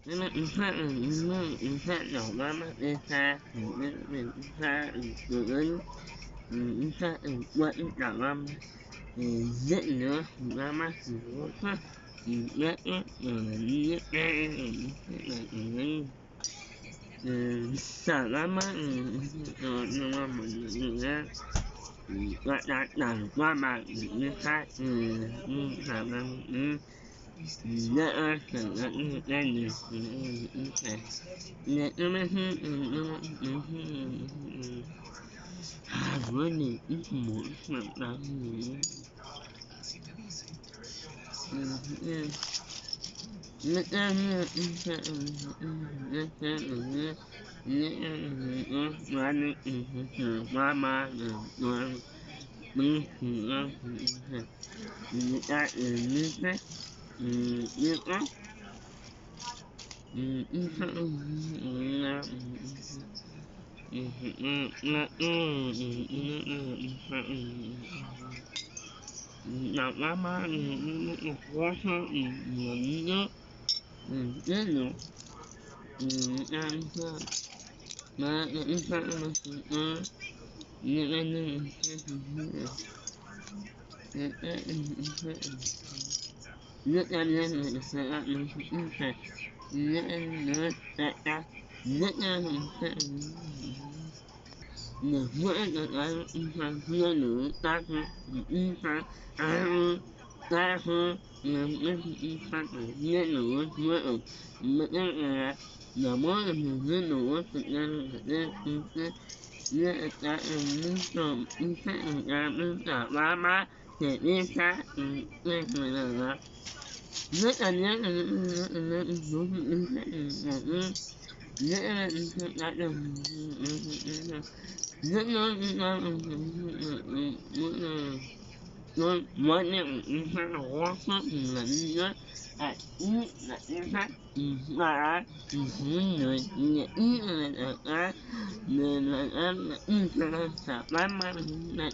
Nó nó nó đi xa xa lớn xa quậy đảo lắm dễ nữa ra mắt nó biết sợ lắm á nhưng mà mình lại đặt qua bạn như khác làm ăn Nãy lên với những mũi mặt đắng Nào lama quá sao nhớ chết nữa ăn mà những sao như anh nước anh lên sẽ ăn nước anh nữa sẽ ăn nước anh nửa mỗi người nữ ta ta người nữ mỗi là mỗi người nữ thực ra như ta trộm cả ba má để đi xa nên là rất là nhớ nó mới niệm nó quá sốt là nhớ à là khác mà người nên là là sợ lắm mà Nó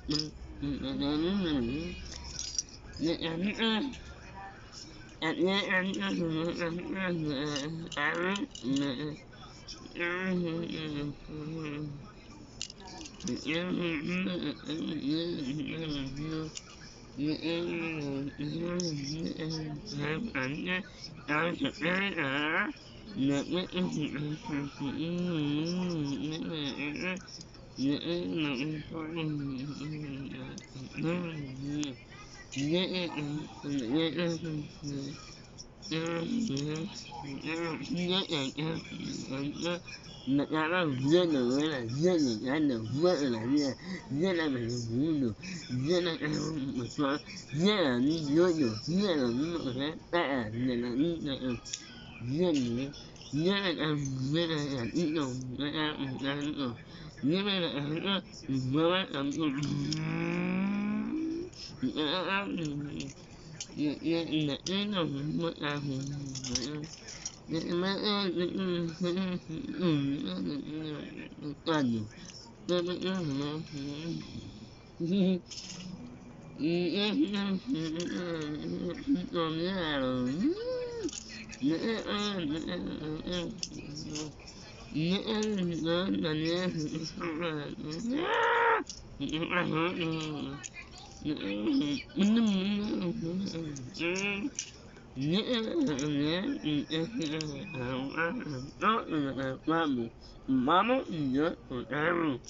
rất là rất là được vợ là rất là mình muốn được rất là một số rất là nhớ được rất là nó ta rất là rất là ít đồng rất là mới làm Mama nhớ của em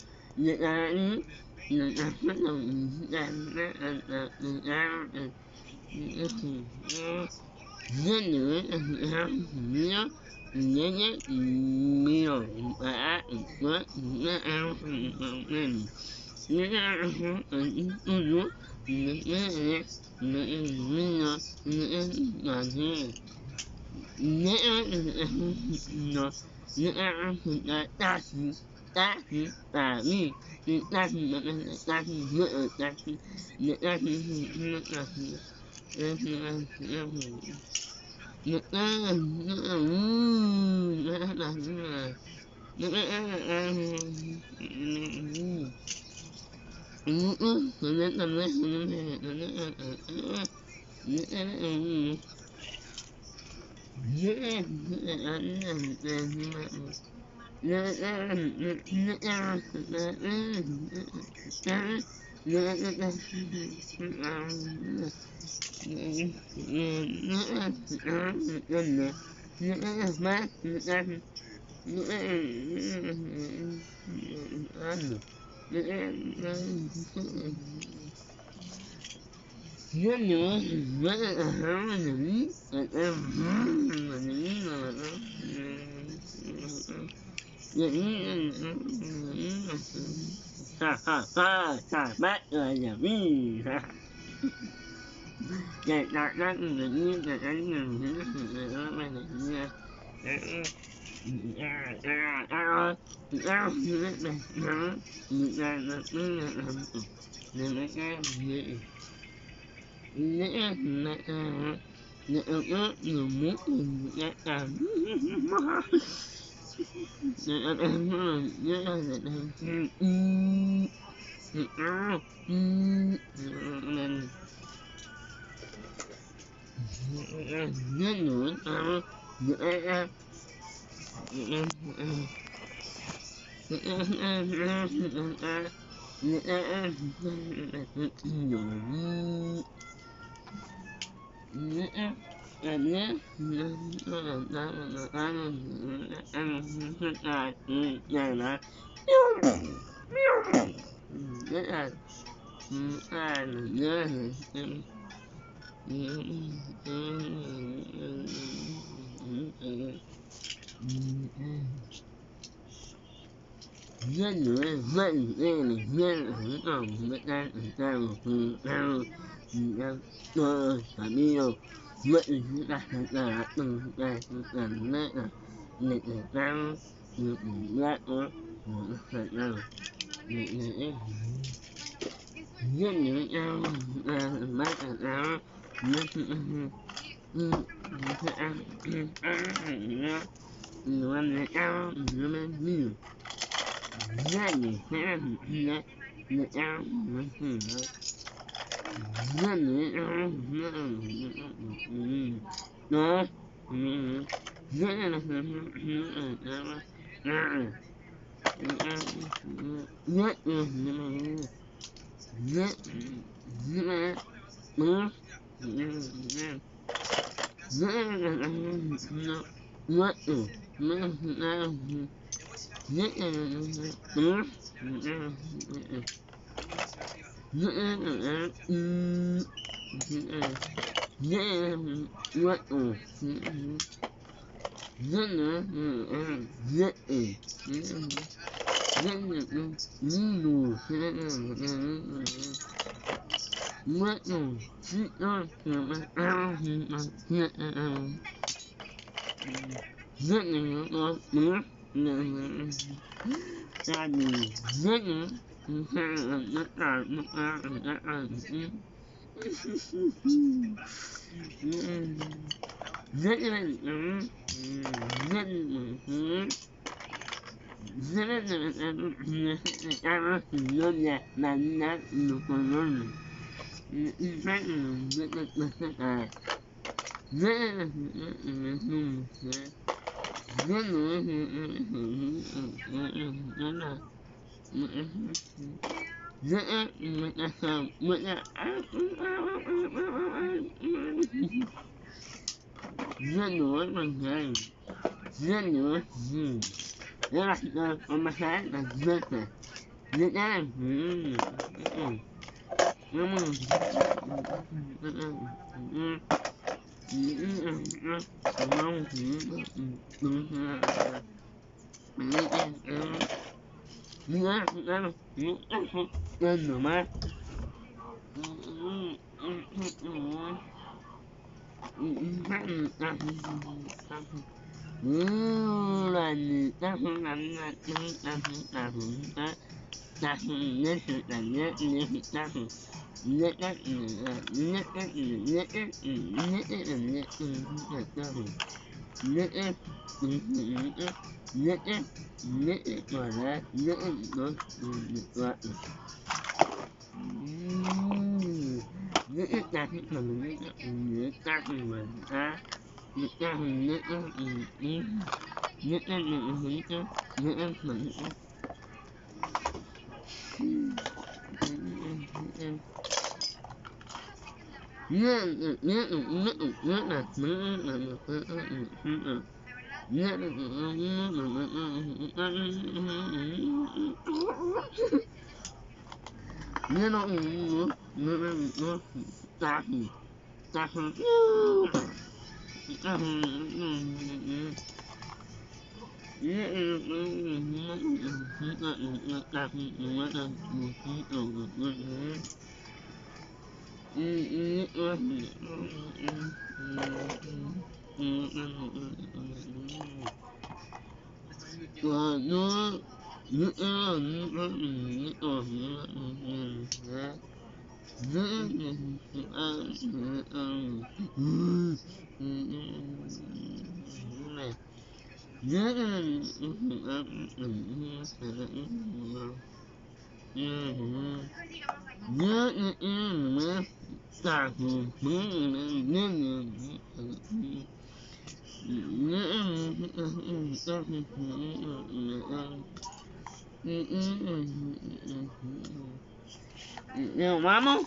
Vamos.